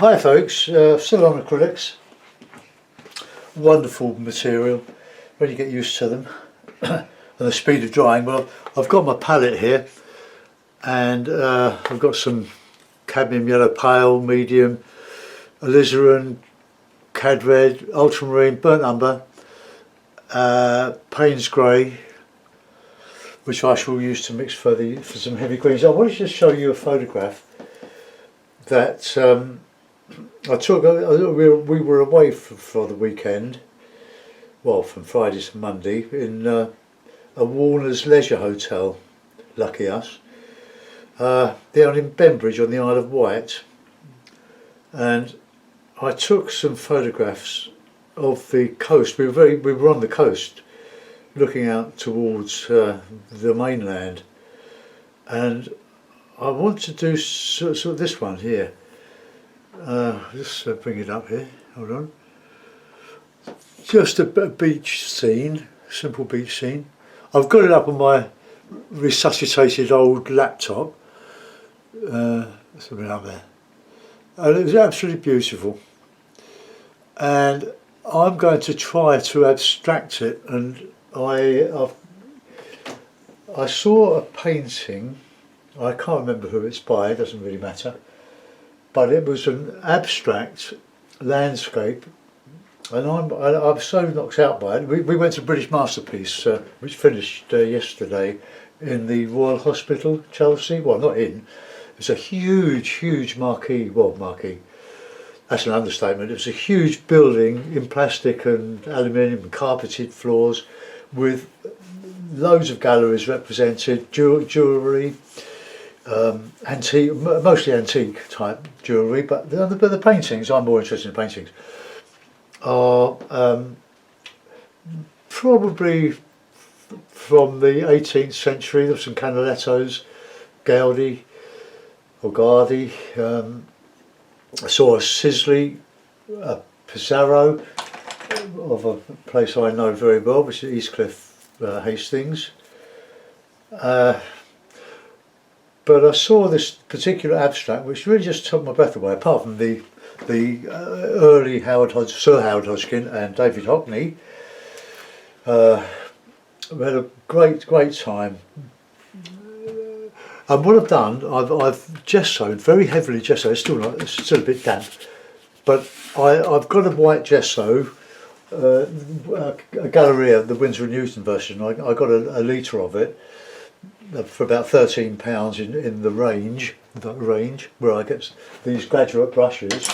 Hi folks, still on acrylics. Wonderful material, really get used to them and the speed of drying. Well, I've got my palette here and I've got some cadmium yellow pale, medium, alizarin, cad red, ultramarine, burnt umber, Payne's grey, which I shall use to mix for some heavy greens. I wanted to just show you a photograph that I took. We were away for the weekend, well, from Friday to Monday, in a Warner's Leisure Hotel, lucky us, down in Bembridge on the Isle of Wight, and I took some photographs of the coast. We were on the coast, looking out towards the mainland, and I want to do sort of this one here. Just bring it up here, hold on. Just a beach scene, simple beach scene. I've got it up on my resuscitated old laptop. Something up there. And it was absolutely beautiful. And I'm going to try to abstract it, and I saw a painting, I can't remember who it's by, it doesn't really matter, but it was an abstract landscape, and I'm so knocked out by it. We went to British Masterpiece, which finished yesterday in the Royal Hospital, Chelsea. Well, not in, it's a huge marquee, that's an understatement. It was a huge building in plastic and aluminium and carpeted floors with loads of galleries represented, jewellery, antique, mostly antique type jewellery, but the paintings, I'm more interested in paintings, are probably from the 18th century. There's some Canalettos, Gaudi or Gardi. I saw a Sisley, a Pizarro of a place I know very well, which is Eastcliff, Hastings. But I saw this particular abstract which really just took my breath away, apart from the early Sir Howard Hodgkin and David Hockney. We had a great time. And what I've done, I've gessoed, very heavily gessoed, it's still a bit damp, but I've got a white gesso, a Galleria, the Winsor & Newton version. I got a litre of it for about £13 in the range, where I get these graduate brushes,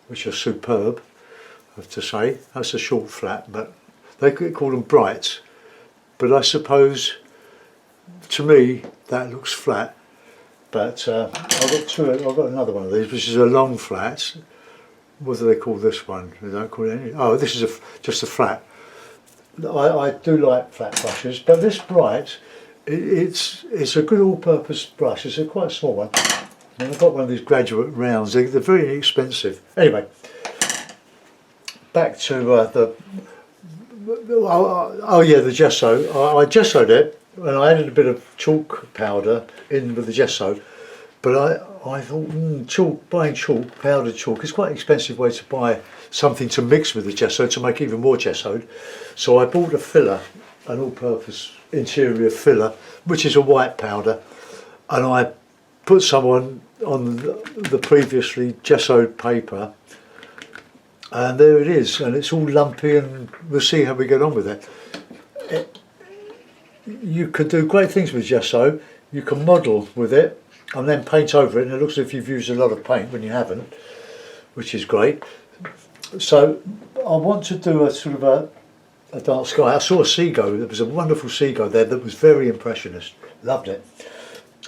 which are superb, I have to say. That's a short flat, but they could call them brights. But I suppose, to me, that looks flat. But I've got another one of these, which is a long flat. What do they call this one? They don't call it any. Oh, this is just a flat. I do like flat brushes, but this bright, it's a good all-purpose brush. It's a quite small one. And I've got one of these graduate rounds. They're very inexpensive. Anyway, back to the gesso. I gessoed it, and I added a bit of chalk powder in with the gesso. But I thought, buying chalk, powdered chalk, is quite an expensive way to buy something to mix with the gesso to make even more gessoed. So I bought a filler, an all-purpose interior filler, which is a white powder, and I put some on the previously gessoed paper, and there it is, and it's all lumpy, and we'll see how we get on with it. You could do great things with gesso. You can model with it and then paint over it, and it looks as if you've used a lot of paint when you haven't, which is great. So I want to do a sort of a dark sky. I saw a seagull. There was a wonderful seagull there that was very impressionist. Loved it.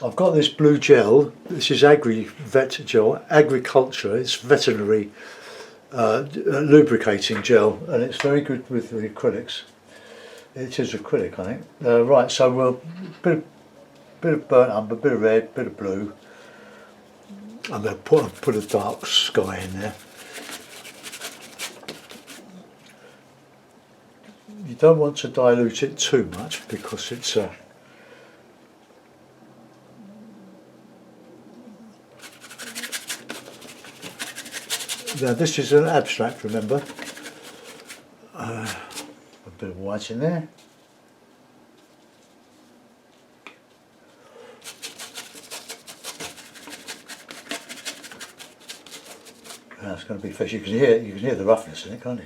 I've got this blue gel. This is Vet gel, agriculture. It's veterinary lubricating gel, and it's very good with the acrylics. It is acrylic, I think. Right, so we'll bit of burnt umber, bit of red, bit of blue. I'm going to put a dark sky in there. You don't want to dilute it too much because it's Now this is an abstract, remember. A bit of white in there. Now it's going to be fresh. You can hear the roughness in it, can't you?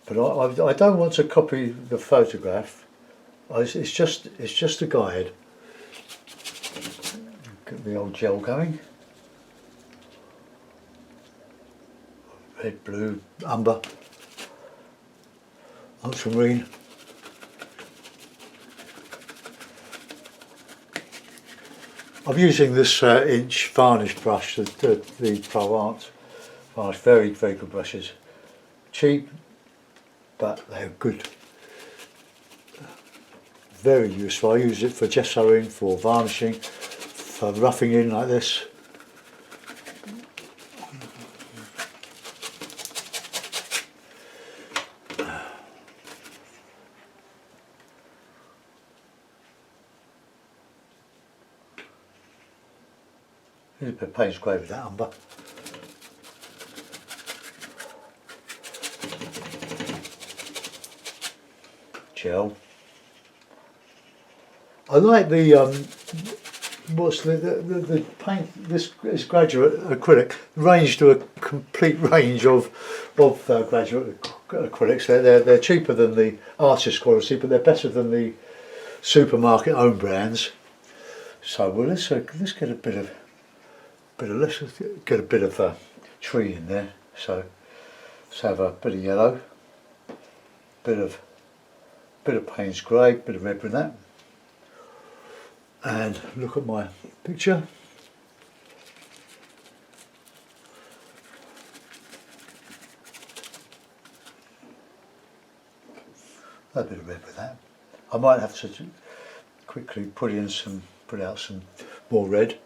But I don't want to copy the photograph. It's just a guide. Get the old gel going. Red, blue, umber, ultramarine. I'm using this inch varnish brush, the Pro Art varnish. Very, very good brushes. Cheap, but they're good. Very useful. I use it for gessoing, for varnishing, for roughing in like this. Here's a bit of Payne's grey with that umber. Gel. I like the what's the paint. This is graduate acrylic. Range to a complete range of graduate acrylics. They're cheaper than the artist quality, but they're better than the supermarket own brands. So well, let's get a bit of let's get a bit of tree in there. So let's have a bit of yellow, bit of Payne's grey, bit of red with that. And look at my picture. A bit of red with that. I might have to quickly put out some more red.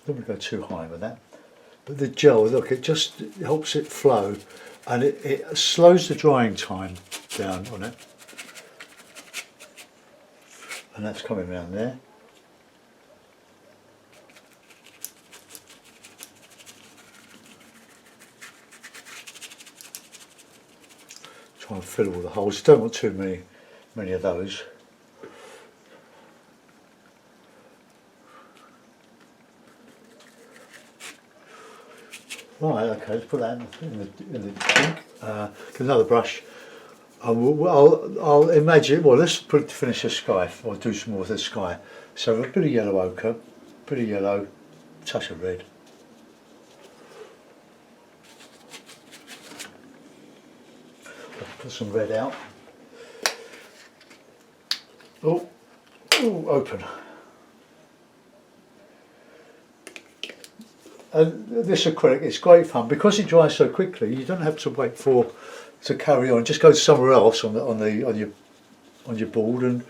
Don't want to go too high with that. But the gel, look, it just helps it flow, and it slows the drying time down on it. And that's coming around there. Try and fill all the holes. Don't want too many of those. Right, okay, let's put that in the ink. Get another brush. I'll imagine, well, let's finish the sky, or do some more of the sky. So a bit of yellow ochre, bit of yellow, touch of red. I'll put some red out. Oh, open. And this acrylic is great fun because it dries so quickly. You don't have to wait to carry on. Just go somewhere else on your board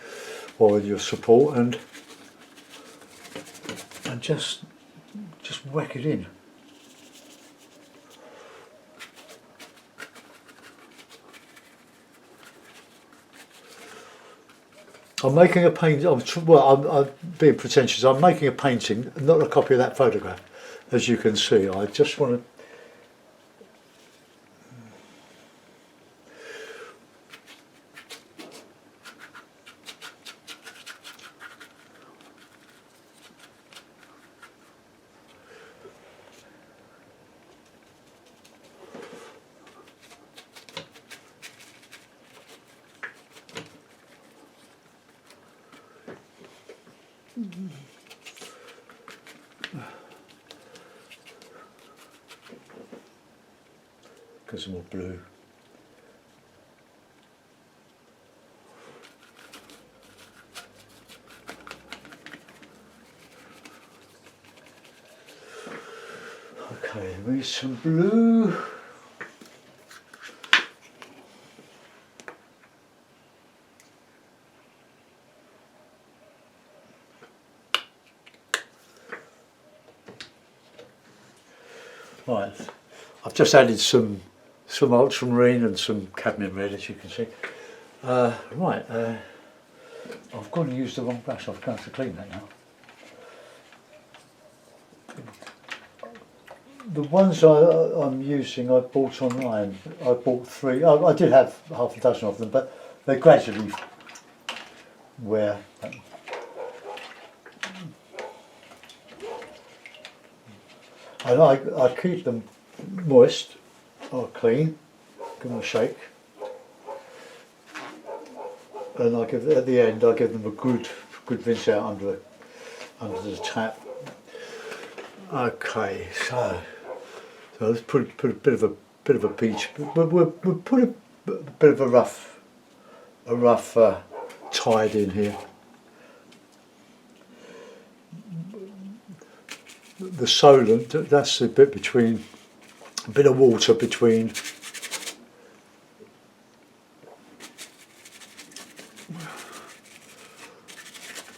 or your support and just whack it in. I'm making a painting. I'm being pretentious. I'm making a painting, not a copy of that photograph. As you can see, I just want to get some more blue. Okay, we need some blue. Right, I've just added some some ultramarine and some cadmium red, as you can see. Right, I've gone and used the wrong brush. I've got to clean that now. The ones I'm using, I bought online. I bought 3. I did have half a dozen of them, but they gradually wear. And I keep them moist or clean, give them a shake, and at the end I give them a good rinse out under the tap. Okay, so let's put a bit of a beach. We'll put a bit of a rough tide in here. The solent, that's a bit between, a bit of water between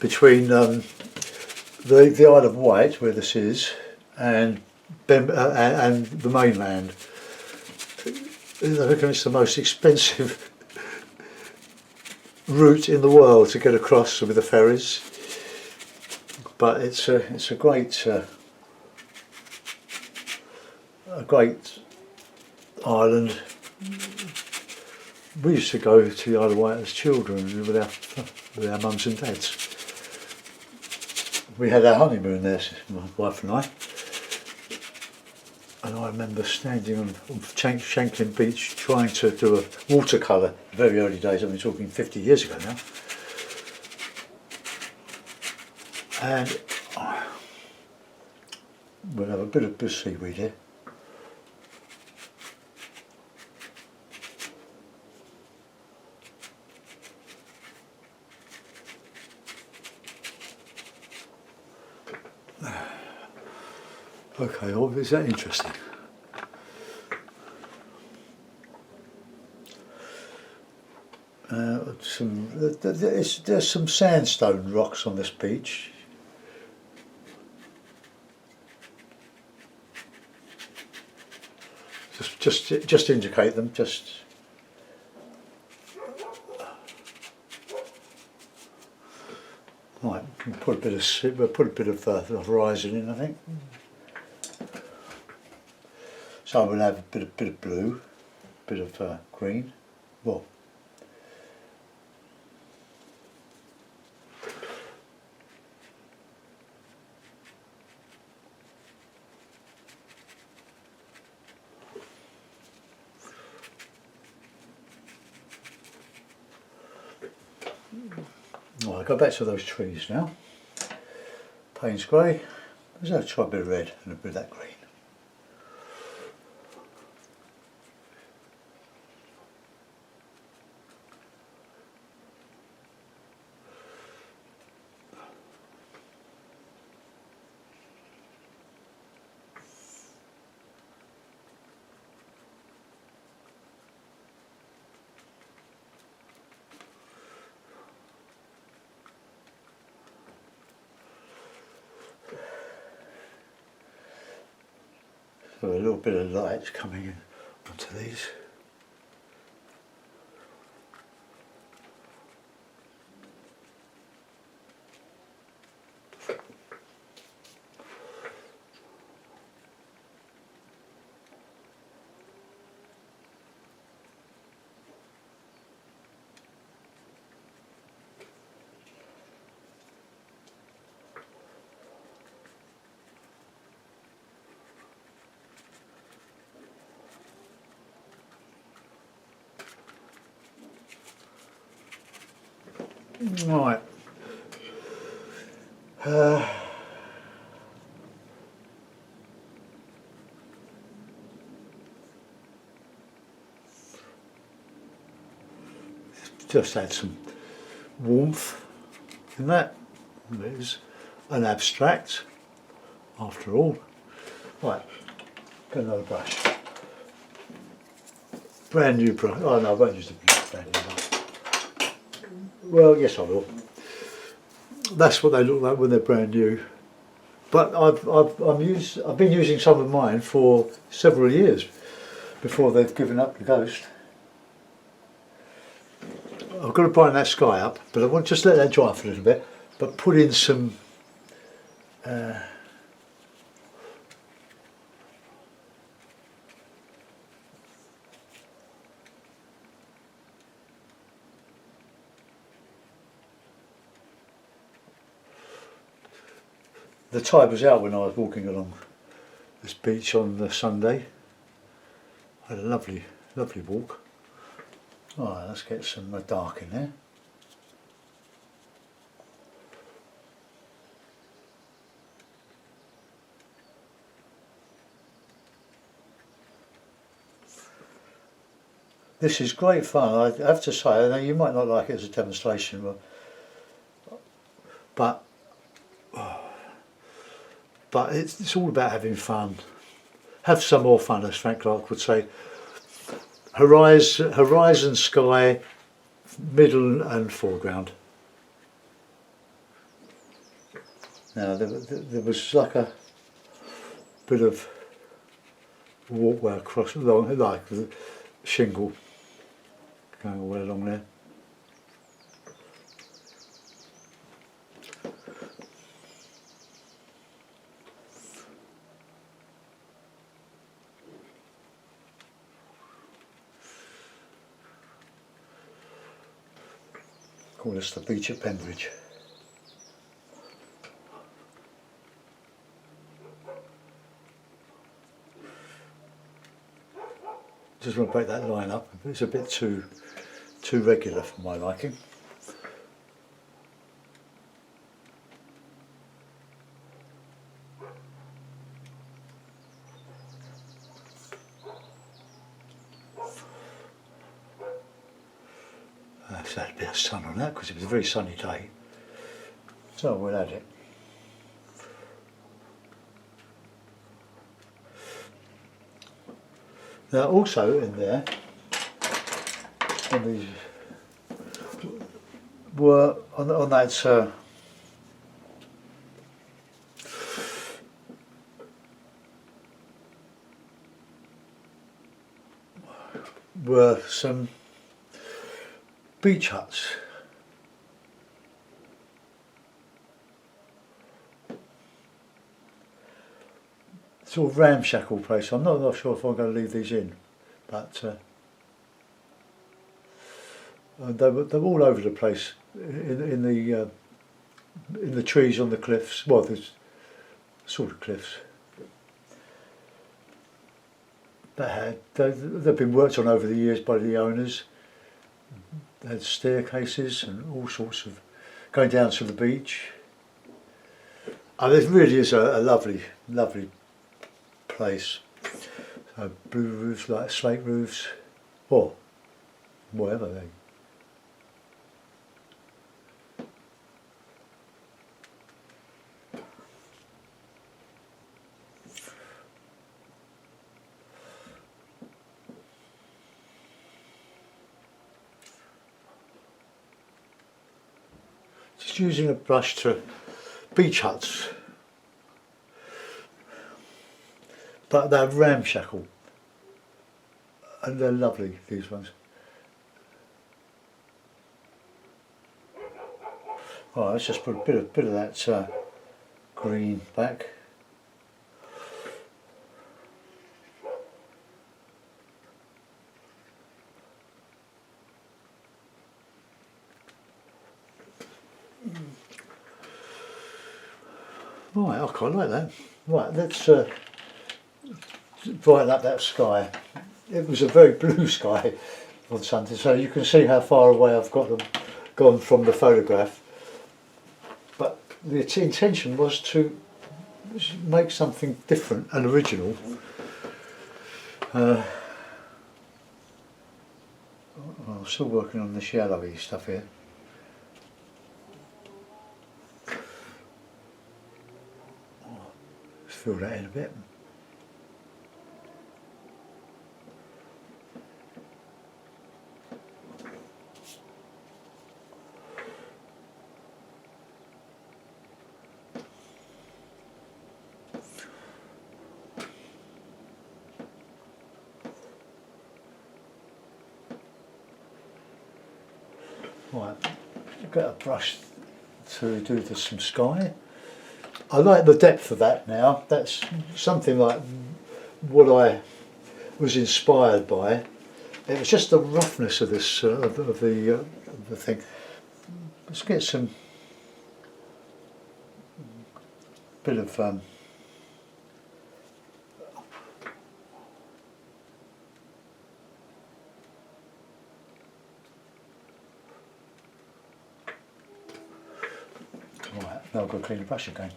the Isle of Wight, where this is, and the mainland. I reckon it's the most expensive route in the world to get across with the ferries, but it's a great island. We used to go to the Isle of Wight as children with our mums and dads. We had our honeymoon there, my wife and I. And I remember standing on Shanklin Beach trying to do a watercolour, very early days, I've been talking 50 years ago now. And we'll have a bit of seaweed here. Okay, well, is that interesting? There's some sandstone rocks on this beach. Just indicate them. Right, we'll put a bit of the horizon in, I think. So we'll have a bit of blue, a bit of green. Well, I'll go back to those trees now. Payne's grey. Let's try a bit of red and a bit of that green. So a little bit of light coming in onto these. Right. Just add some warmth in that. It is an abstract, after all. Right, get another brush. Brand new brush. Oh no, I won't use the brand new brush. Well, yes I will. That's what they look like when they're brand new. But I've been using some of mine for several years. before they've given up the ghost. I've got to brighten that sky up, but I want to just let that dry for a little bit, but put in some the tide was out when I was walking along this beach on the Sunday. I had a lovely walk. Alright, let's get some dark in there. This is great fun, I have to say. I know you might not like it as a demonstration, but it's all about having fun. Have some more fun, as Frank Clark would say. Horizon, sky, middle and foreground. Now there was like a bit of walkway across along, like the shingle going all the way along there. Call this the beach at Bembridge. Just want to break that line up. It's a bit too regular for my liking. I've had a bit of sun on that because it was a very sunny day, so we'll add it. Now also in there, on these, were on that were some beach huts. Sort of ramshackle place. I'm not sure if I'm going to leave these in, but they're all over the place in the trees on the cliffs. Well, there's sort of cliffs. They've been worked on over the years by the owners. They had staircases and all sorts of going down to the beach. This really is a lovely place. So blue roofs, like slate roofs, or whatever they. Just using a brush to beach huts. But they're ramshackle, and they're lovely, these ones. Alright, let's just put a bit of that green back. Right, I quite like that. Right, let's brighten up that sky. It was a very blue sky on Sunday, so you can see how far away I've gone from the photograph. But the intention was to make something different and original. I'm still working on this yellowy stuff here. Let's fill that in a bit. Right, get a brush to do some sky. I like the depth of that now. That's something like what I was inspired by. It was just the roughness of this of the thing. Let's get some bit of right, now I've got to clean the brush again.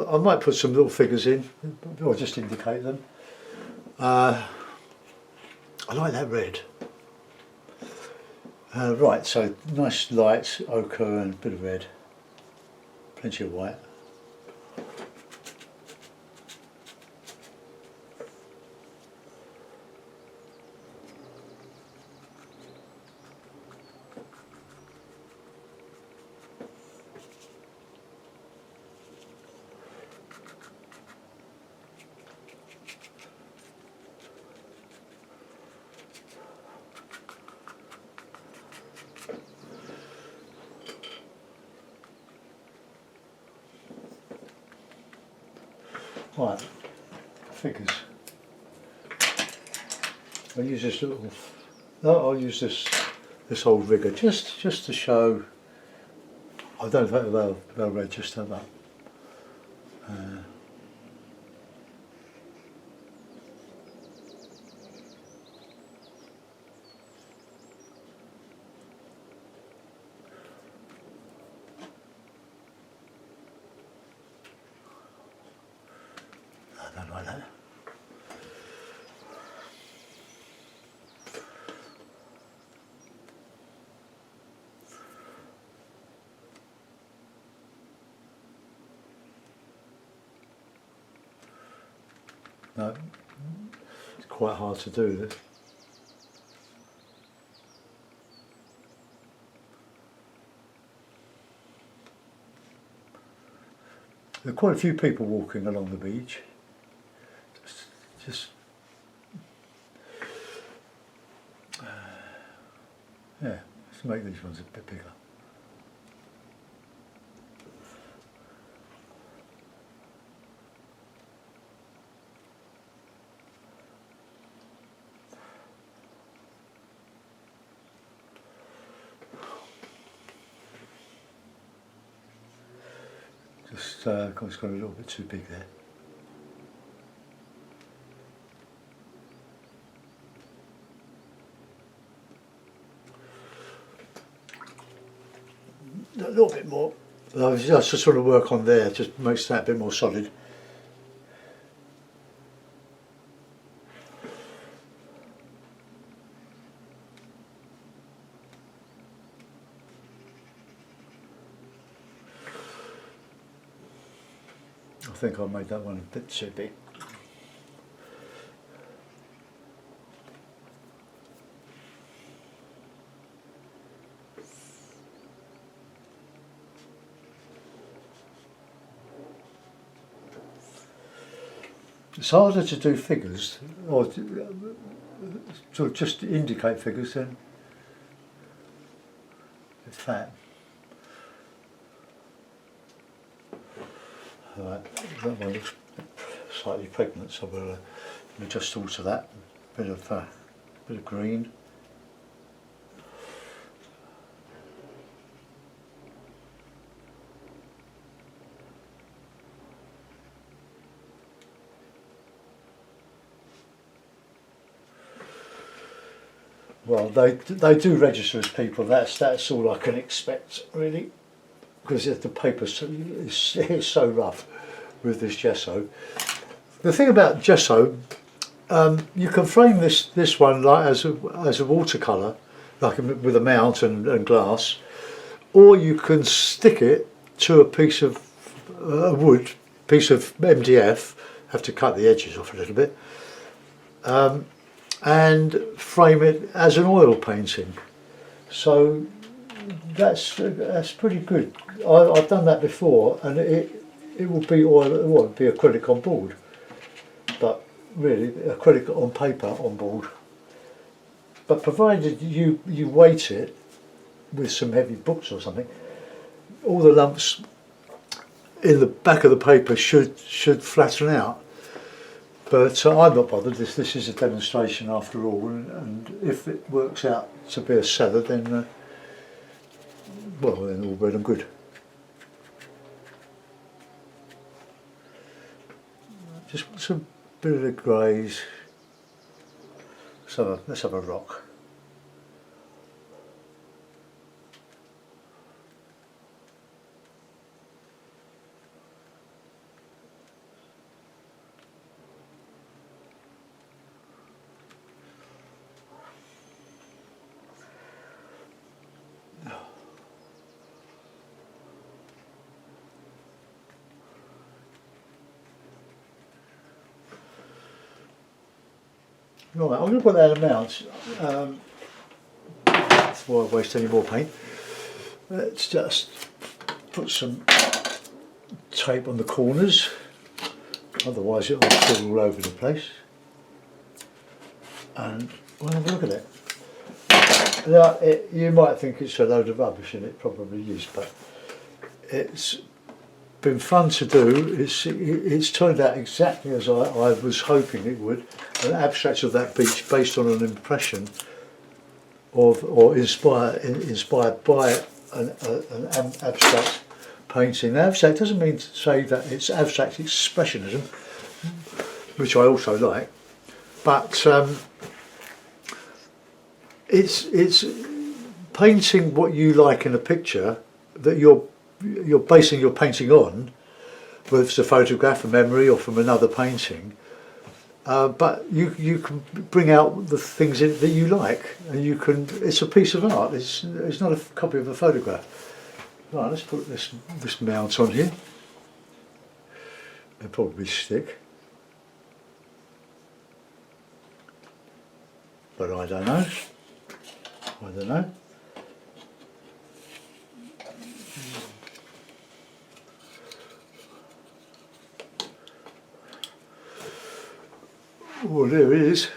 I might put some little figures in, or just indicate them. I like that red. Right, so nice lights, ochre and a bit of red, plenty of white. Right, figures. I'll use this little. No, I'll use this old rigger just to show. I don't think they'll register that. I don't like that. No, it's quite hard to do this. There are quite a few people walking along the beach. Just yeah, let's make these ones a bit bigger. Just it's got a little bit too big there. A little bit more. Just to sort of work on there, just makes that a bit more solid. I think I made that one a bit too big. It's harder to do figures, or to just indicate figures than it's fat. Right, that one looks slightly pregnant, so we'll just alter that. Bit of green. Well, they do register as people. That's all I can expect, really, because the paper is so rough with this gesso. The thing about gesso, you can frame this one like as a watercolour, like with a mount and glass, or you can stick it to a piece of wood, piece of MDF. Have to cut the edges off a little bit. And frame it as an oil painting. So that's pretty good. I've done that before, and it will be oil. It will be acrylic on board, but really acrylic on paper on board. But provided you weight it with some heavy books or something, all the lumps in the back of the paper should flatten out. But I'm not bothered. This is a demonstration after all, and if it works out to be a seller, then well, then all well and good. Just some bit of the greys. So let's have a rock. Right, I'm going to put that amount before I waste any more paint. Let's just put some tape on the corners, otherwise it'll fall all over the place. And we'll have a look at it. Now, you might think it's a load of rubbish, and it probably is, but it's been fun to do. It's turned out exactly as I was hoping it would. An abstract of that beach based on an impression of, or inspired by an abstract painting. Now, abstract doesn't mean to say that it's abstract expressionism, which I also like, but it's painting what you like in a picture that you're basing your painting on, whether it's a photograph, a memory, or from another painting. But you can bring out the things that you like, and you can. It's a piece of art. It's not a copy of a photograph. Right, let's put this mount on here. It'll probably stick, but I don't know. I don't know. Well, there it is.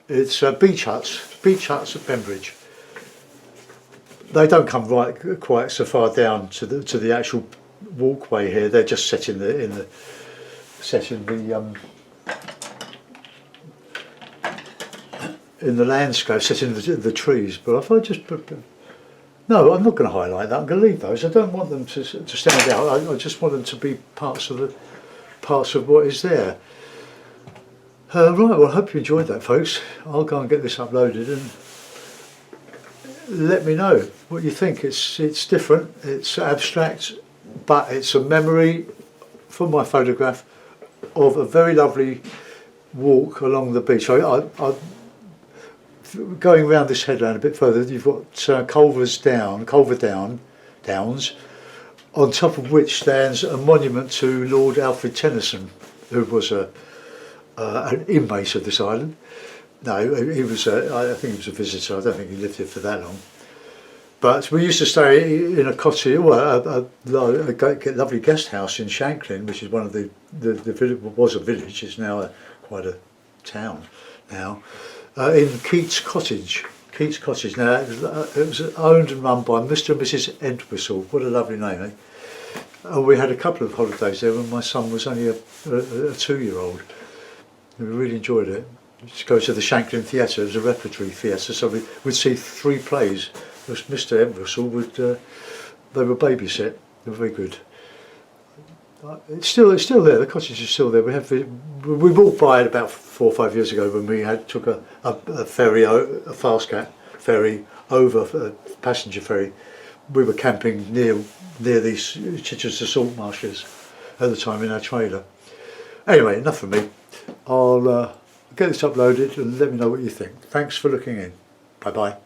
It's beach huts at Bembridge. They don't come quite so far down to the actual walkway here. They're just set in the landscape, set in the trees. But if I just put no, I'm not going to highlight that. I'm going to leave those. I don't want them to stand out. I just want them to be parts of what is there. Right, well, I hope you enjoyed that, folks. I'll go and get this uploaded and let me know what you think. It's different, it's abstract, but it's a memory from my photograph of a very lovely walk along the beach. Going around this headland a bit further, you've got Culver Downs, on top of which stands a monument to Lord Alfred Tennyson, who was an inmate of this island. No, he was. I think he was a visitor. I don't think he lived here for that long. But we used to stay in a cottage, well, a lovely guest house in Shanklin, which is one of the was a village. It's now quite a town now. In Keats Cottage. Keats Cottage. Now it was owned and run by Mr. and Mrs. Entwistle. What a lovely name, eh? And we had a couple of holidays there when my son was only a 2-year-old. We really enjoyed it. We used to go to the Shanklin Theatre. It was a repertory theatre, so we'd see 3 plays. Mr. Entwistle would, they were babysit. They were very good. It's still there. The cottage is still there. We walked by it about 4 or 5 years ago when we took a ferry, a fast cat ferry over, a passenger ferry. We were camping near these Chichester salt marshes at the time in our trailer. Anyway, enough from me. I'll get this uploaded and let me know what you think. Thanks for looking in. Bye bye.